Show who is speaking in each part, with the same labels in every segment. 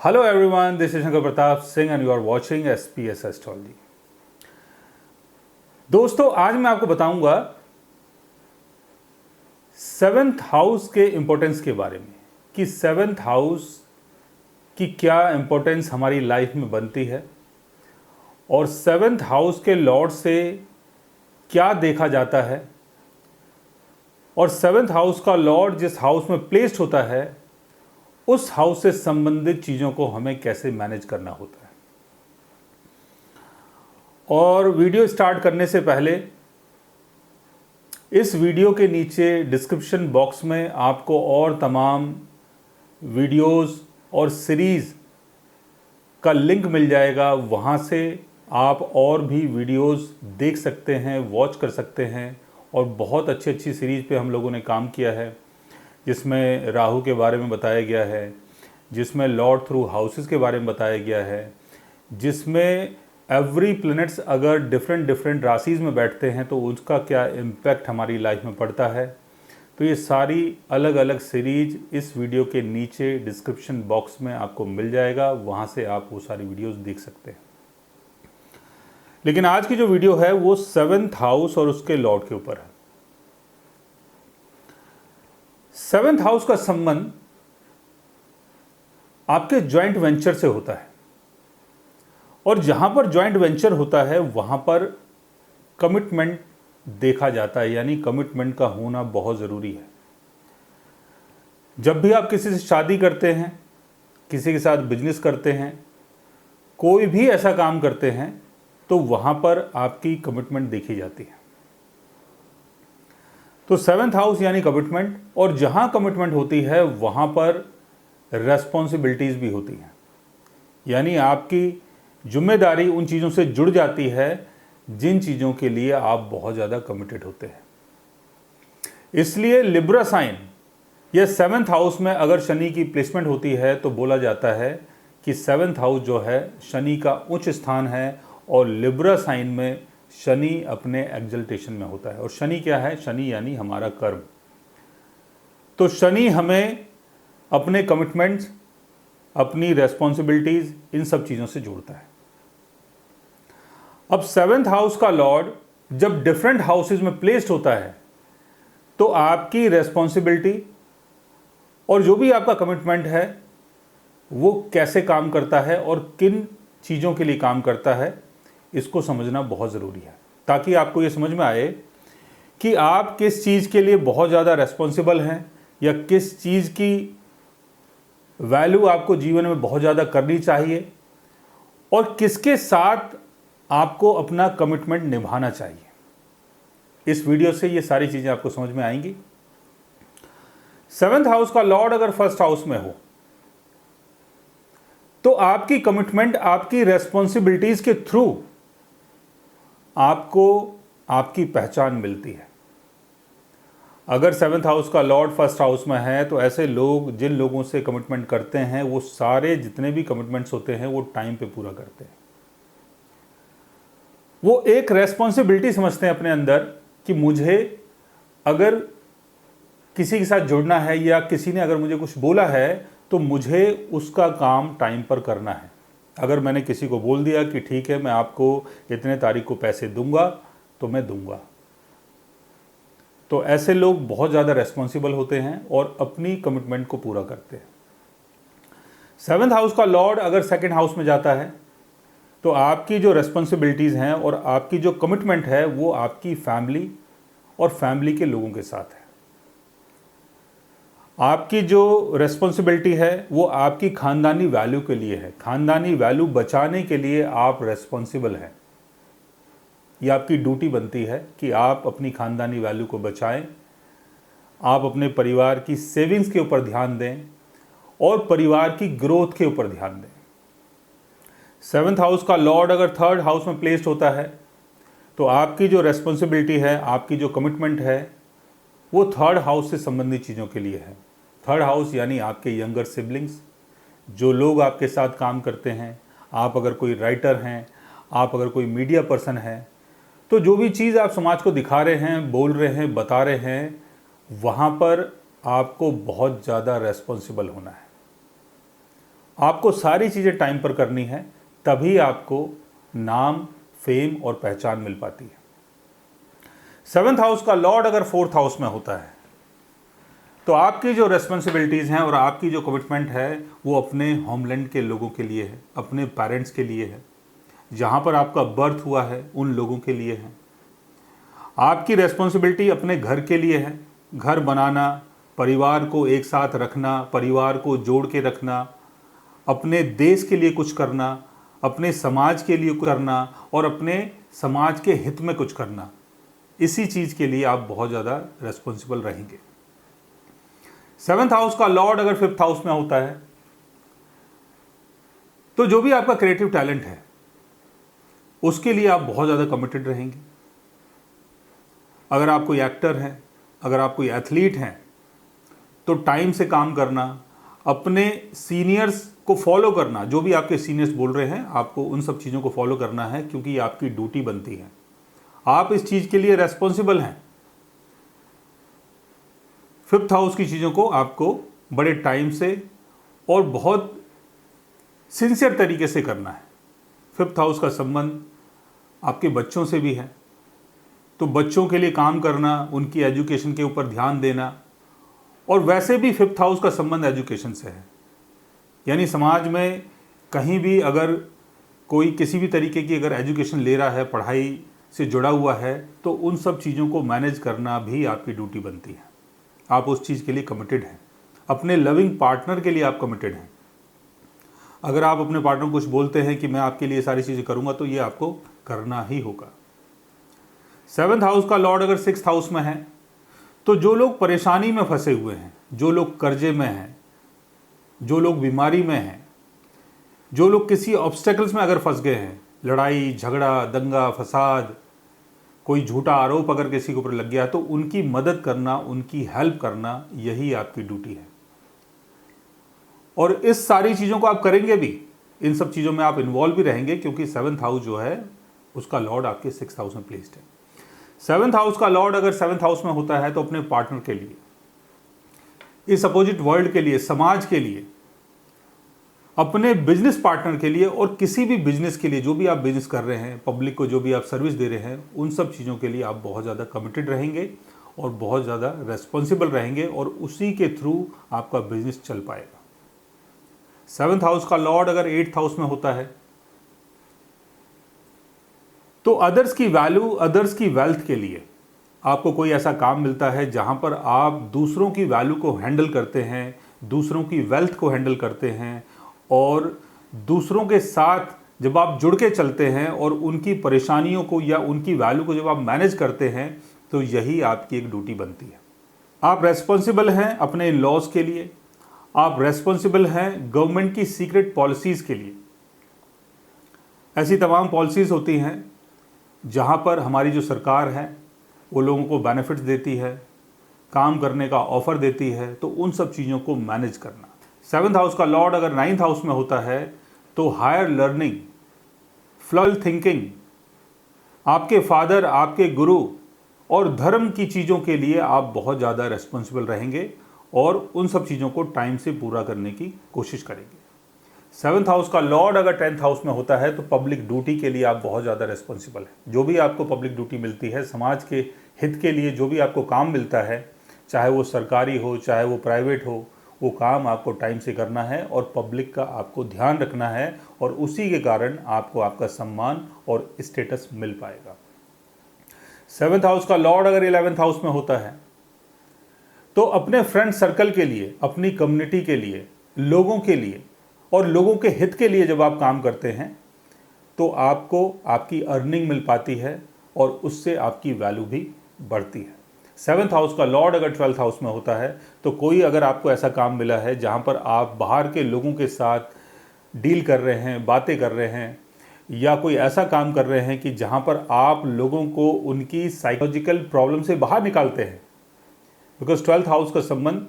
Speaker 1: Hello everyone, this is Shankar Pratap Singh and you are watching SPS Astrology। दोस्तों आज मैं आपको बताऊंगा 7th हाउस के इंपॉर्टेंस के बारे में कि 7th हाउस की क्या इंपॉर्टेंस हमारी लाइफ में बनती है और 7th हाउस के लॉर्ड से क्या देखा जाता है और 7th हाउस का लॉर्ड जिस हाउस में प्लेस्ड होता है उस हाउस से संबंधित चीज़ों को हमें कैसे मैनेज करना होता है। और वीडियो स्टार्ट करने से पहले इस वीडियो के नीचे डिस्क्रिप्शन बॉक्स में आपको और तमाम वीडियोस और सीरीज़ का लिंक मिल जाएगा। वहाँ से आप और भी वीडियोस देख सकते हैं, वॉच कर सकते हैं और बहुत अच्छी अच्छी सीरीज़ पे हम लोगों ने काम किया है, जिसमें राहु के बारे में बताया गया है, जिसमें लॉर्ड थ्रू हाउसेस के बारे में बताया गया है, जिसमें एवरी प्लैनेट्स अगर डिफरेंट राशिज़ में बैठते हैं तो उसका क्या इम्पैक्ट हमारी लाइफ में पड़ता है। तो ये सारी अलग अलग सीरीज इस वीडियो के नीचे डिस्क्रिप्शन बॉक्स में आपको मिल जाएगा, वहाँ से आप वो सारी वीडियोस देख सकते हैं। लेकिन आज की जो वीडियो है वो 7th हाउस और उसके लॉर्ड के ऊपर है। 7th हाउस का संबंध आपके ज्वाइंट वेंचर से होता है और जहां पर ज्वाइंट वेंचर होता है वहां पर कमिटमेंट देखा जाता है, यानी कमिटमेंट का होना बहुत ज़रूरी है। जब भी आप किसी से शादी करते हैं, किसी के साथ बिजनेस करते हैं, कोई भी ऐसा काम करते हैं तो वहां पर आपकी कमिटमेंट देखी जाती है। तो 7th हाउस यानी कमिटमेंट, और जहां कमिटमेंट होती है वहां पर रेस्पॉन्सिबिलिटीज़ भी होती हैं, यानी आपकी जिम्मेदारी उन चीज़ों से जुड़ जाती है जिन चीज़ों के लिए आप बहुत ज़्यादा कमिटेड होते हैं। इसलिए लिब्रा साइन या 7th हाउस में अगर शनि की प्लेसमेंट होती है तो बोला जाता है कि 7th हाउस जो है शनि का उच्च स्थान है और लिब्रा साइन में शनि अपने एग्जल्टेशन में होता है। और शनि क्या है? शनि यानी हमारा कर्म। तो शनि हमें अपने कमिटमेंट्स, अपनी रेस्पॉन्सिबिलिटीज, इन सब चीज़ों से जोड़ता है। अब 7th हाउस का लॉर्ड जब डिफरेंट हाउसेज में प्लेस्ड होता है तो आपकी रेस्पॉन्सिबिलिटी और जो भी आपका कमिटमेंट है वो कैसे काम करता है और किन चीज़ों के लिए काम करता है, इसको समझना बहुत ज़रूरी है, ताकि आपको ये समझ में आए कि आप किस चीज़ के लिए बहुत ज़्यादा रेस्पॉन्सिबल हैं या किस चीज़ की वैल्यू आपको जीवन में बहुत ज़्यादा करनी चाहिए और किसके साथ आपको अपना कमिटमेंट निभाना चाहिए। इस वीडियो से ये सारी चीज़ें आपको समझ में आएंगी। 7th हाउस का लॉर्ड अगर 1st हाउस में हो तो आपकी कमिटमेंट, आपकी रेस्पॉन्सिबिलिटीज़ के थ्रू आपको आपकी पहचान मिलती है। अगर 7th हाउस का लॉर्ड 1st हाउस में है तो ऐसे लोग जिन लोगों से कमिटमेंट करते हैं वो सारे जितने भी कमिटमेंट्स होते हैं वो टाइम पे पूरा करते हैं। वो एक रेस्पॉन्सिबिलिटी समझते हैं अपने अंदर कि मुझे अगर किसी के साथ जुड़ना है या किसी ने अगर मुझे कुछ बोला है तो मुझे उसका काम टाइम पर करना है। अगर मैंने किसी को बोल दिया कि ठीक है मैं आपको इतने तारीख को पैसे दूंगा तो मैं दूंगा। तो ऐसे लोग बहुत ज़्यादा रेस्पॉन्सिबल होते हैं और अपनी कमिटमेंट को पूरा करते हैं। 7th हाउस का लॉर्ड अगर 2nd हाउस में जाता है तो आपकी जो रेस्पॉन्सिबिलिटीज़ हैं और आपकी जो कमिटमेंट है वो आपकी फैमिली और फैमिली के लोगों के साथ है। आपकी जो रेस्पॉन्सिबिलिटी है वो आपकी ख़ानदानी वैल्यू के लिए है। ख़ानदानी वैल्यू बचाने के लिए आप रेस्पॉन्सिबल हैं। ये आपकी ड्यूटी बनती है कि आप अपनी ख़ानदानी वैल्यू को बचाएं, आप अपने परिवार की सेविंग्स के ऊपर ध्यान दें और परिवार की ग्रोथ के ऊपर ध्यान दें। 7th हाउस का लॉर्ड अगर 3rd हाउस में प्लेस्ड होता है तो आपकी जो रेस्पॉन्सिबिलिटी है, आपकी जो कमिटमेंट है वो 3rd हाउस से संबंधित चीज़ों के लिए है। 3rd हाउस यानी आपके यंगर सिबलिंग्स, जो लोग आपके साथ काम करते हैं, आप अगर कोई राइटर हैं, आप अगर कोई मीडिया पर्सन हैं, तो जो भी चीज़ आप समाज को दिखा रहे हैं, बोल रहे हैं, बता रहे हैं, वहाँ पर आपको बहुत ज़्यादा रेस्पॉन्सिबल होना है। आपको सारी चीज़ें टाइम पर करनी है, तभी आपको नाम, फेम और पहचान मिल पाती है। 7th हाउस का लॉर्ड अगर 4th हाउस में होता है तो आपकी जो रेस्पॉन्सिबिलिटीज़ हैं और आपकी जो कमिटमेंट है वो अपने होमलैंड के लोगों के लिए है, अपने पेरेंट्स के लिए है, जहाँ पर आपका बर्थ हुआ है उन लोगों के लिए है। आपकी रेस्पॉन्सिबिलिटी अपने घर के लिए है, घर बनाना, परिवार को एक साथ रखना, परिवार को जोड़ के रखना, अपने देश के लिए कुछ करना, अपने समाज के लिए कुछ करना और अपने समाज के हित में कुछ करना। इसी चीज़ के लिए आप बहुत ज़्यादा रेस्पॉन्सिबल रहेंगे। 7th हाउस का लॉर्ड अगर 5th हाउस में होता है तो जो भी आपका क्रिएटिव टैलेंट है उसके लिए आप बहुत ज़्यादा कमिटेड रहेंगे। अगर आप कोई एक्टर हैं, अगर आप कोई एथलीट हैं, तो टाइम से काम करना, अपने सीनियर्स को फॉलो करना, जो भी आपके सीनियर्स बोल रहे हैं आपको उन सब चीज़ों को फॉलो करना है, क्योंकि ये आपकी ड्यूटी बनती है, आप इस चीज़ के लिए रेस्पॉन्सिबल हैं। 5th हाउस की चीज़ों को आपको बड़े टाइम से और बहुत सिंसियर तरीके से करना है। 5th हाउस का संबंध आपके बच्चों से भी है, तो बच्चों के लिए काम करना, उनकी एजुकेशन के ऊपर ध्यान देना, और वैसे भी 5th हाउस का संबंध एजुकेशन से है। यानी समाज में कहीं भी अगर कोई किसी भी तरीके की अगर एजुकेशन ले रहा है, पढ़ाई से जुड़ा हुआ है, तो उन सब चीज़ों को मैनेज करना भी आपकी ड्यूटी बनती है। आप उस चीज़ के लिए कमिटेड हैं। अपने लविंग पार्टनर के लिए आप कमिटेड हैं। अगर आप अपने पार्टनर को कुछ बोलते हैं कि मैं आपके लिए सारी चीज़ें करूंगा, तो ये आपको करना ही होगा। 7th हाउस का लॉर्ड अगर 6th हाउस में है तो जो लोग परेशानी में फंसे हुए हैं, जो लोग कर्जे में हैं, जो लोग बीमारी में हैं, जो लोग किसी ऑब्स्टेकल्स में अगर फंस गए हैं, लड़ाई झगड़ा, दंगा फसाद, कोई झूठा आरोप अगर किसी के ऊपर लग गया, तो उनकी मदद करना, उनकी हेल्प करना, यही आपकी ड्यूटी है। और इस सारी चीज़ों को आप करेंगे भी, इन सब चीज़ों में आप इन्वॉल्व भी रहेंगे, क्योंकि 7th हाउस जो है उसका लॉर्ड आपके 6th हाउस में प्लेस्ड है। 7th हाउस का लॉर्ड अगर 7th हाउस में होता है तो अपने पार्टनर के लिए, इस अपोजिट वर्ल्ड के लिए, समाज के लिए, अपने बिजनेस पार्टनर के लिए और किसी भी बिजनेस के लिए, जो भी आप बिजनेस कर रहे हैं, पब्लिक को जो भी आप सर्विस दे रहे हैं, उन सब चीज़ों के लिए आप बहुत ज़्यादा कमिटेड रहेंगे और बहुत ज़्यादा रेस्पॉन्सिबल रहेंगे, और उसी के थ्रू आपका बिजनेस चल पाएगा। 7th हाउस का लॉर्ड अगर 8th हाउस में होता है तो अदर्स की वैल्यू, अदर्स की वेल्थ के लिए आपको कोई ऐसा काम मिलता है जहां पर आप दूसरों की वैल्यू को हैंडल करते हैं, दूसरों की वेल्थ को हैंडल करते हैं, और दूसरों के साथ जब आप जुड़ के चलते हैं और उनकी परेशानियों को या उनकी वैल्यू को जब आप मैनेज करते हैं, तो यही आपकी एक ड्यूटी बनती है। आप रेस्पॉन्सिबल हैं अपने लॉज के लिए, आप रेस्पॉन्सिबल हैं गवर्नमेंट की सीक्रेट पॉलिसीज़ के लिए। ऐसी तमाम पॉलिसीज़ होती हैं जहाँ पर हमारी जो सरकार है वो लोगों को बेनिफिट्स देती है, काम करने का ऑफ़र देती है, तो उन सब चीज़ों को मैनेज करना। 7th हाउस का लॉर्ड अगर 9th हाउस में होता है तो हायर लर्निंग, फ्लल थिंकिंग, आपके फादर, आपके गुरु और धर्म की चीज़ों के लिए आप बहुत ज़्यादा रेस्पॉन्सिबल रहेंगे और उन सब चीज़ों को टाइम से पूरा करने की कोशिश करेंगे। 7th हाउस का लॉर्ड अगर 10th हाउस में होता है तो पब्लिक ड्यूटी के लिए आप बहुत ज़्यादा रेस्पॉन्सिबल हैं। जो भी आपको पब्लिक ड्यूटी मिलती है, समाज के हित के लिए जो भी आपको काम मिलता है, चाहे वो सरकारी हो, चाहे वो प्राइवेट हो, वो काम आपको टाइम से करना है और पब्लिक का आपको ध्यान रखना है, और उसी के कारण आपको आपका सम्मान और स्टेटस मिल पाएगा। 7th हाउस का लॉर्ड अगर 11th हाउस में होता है तो अपने फ्रेंड सर्कल के लिए, अपनी कम्युनिटी के लिए, लोगों के लिए और लोगों के हित के लिए जब आप काम करते हैं तो आपको आपकी अर्निंग मिल पाती है और उससे आपकी वैल्यू भी बढ़ती है। 7th हाउस का लॉर्ड अगर 12th हाउस में होता है तो कोई अगर आपको ऐसा काम मिला है जहां पर आप बाहर के लोगों के साथ डील कर रहे हैं, बातें कर रहे हैं, या कोई ऐसा काम कर रहे हैं कि जहां पर आप लोगों को उनकी साइकोलॉजिकल प्रॉब्लम से बाहर निकालते हैं, बिकॉज 12th हाउस का संबंध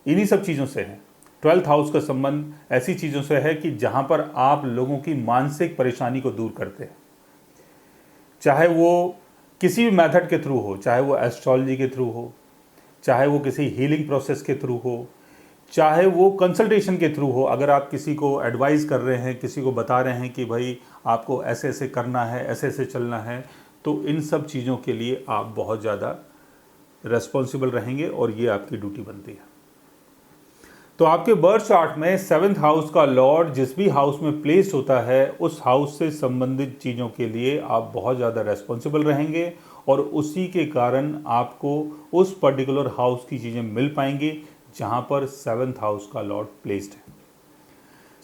Speaker 1: इन्हीं सब चीज़ों से है। 12th हाउस का संबंध ऐसी चीज़ों से है कि जहां पर आप लोगों की मानसिक परेशानी को दूर करते हैं, चाहे वो किसी भी मेथड के थ्रू हो, चाहे वो एस्ट्रोलॉजी के थ्रू हो, चाहे वो किसी हीलिंग प्रोसेस के थ्रू हो, चाहे वो कंसल्टेशन के थ्रू हो, अगर आप किसी को एडवाइस कर रहे हैं, किसी को बता रहे हैं कि भाई आपको ऐसे ऐसे करना है, ऐसे ऐसे चलना है, तो इन सब चीज़ों के लिए आप बहुत ज़्यादा रेस्पॉन्सिबल रहेंगे और ये आपकी ड्यूटी बनती है। तो आपके बर्थ चार्ट में 7th हाउस का लॉर्ड जिस भी हाउस में प्लेस्ड होता है, उस हाउस से संबंधित चीज़ों के लिए आप बहुत ज़्यादा रेस्पॉन्सिबल रहेंगे और उसी के कारण आपको उस पर्टिकुलर हाउस की चीज़ें मिल पाएंगी जहां पर 7th हाउस का लॉर्ड प्लेस्ड है।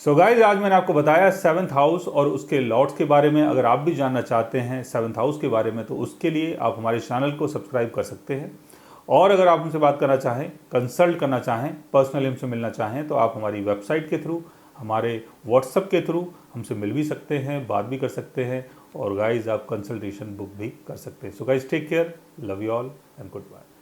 Speaker 1: सो गाइज, आज मैंने आपको बताया 7th हाउस और उसके लॉर्ड्स के बारे में। अगर आप भी जानना चाहते हैं 7th हाउस के बारे में, तो उसके लिए आप हमारे चैनल को सब्सक्राइब कर सकते हैं। और अगर आप हमसे बात करना चाहें, कंसल्ट करना चाहें, पर्सनली हमसे मिलना चाहें, तो आप हमारी वेबसाइट के थ्रू, हमारे व्हाट्सएप के थ्रू हमसे मिल भी सकते हैं, बात भी कर सकते हैं और गाइज आप कंसल्टेशन बुक भी कर सकते हैं। So guys, take care, love you all and good bye.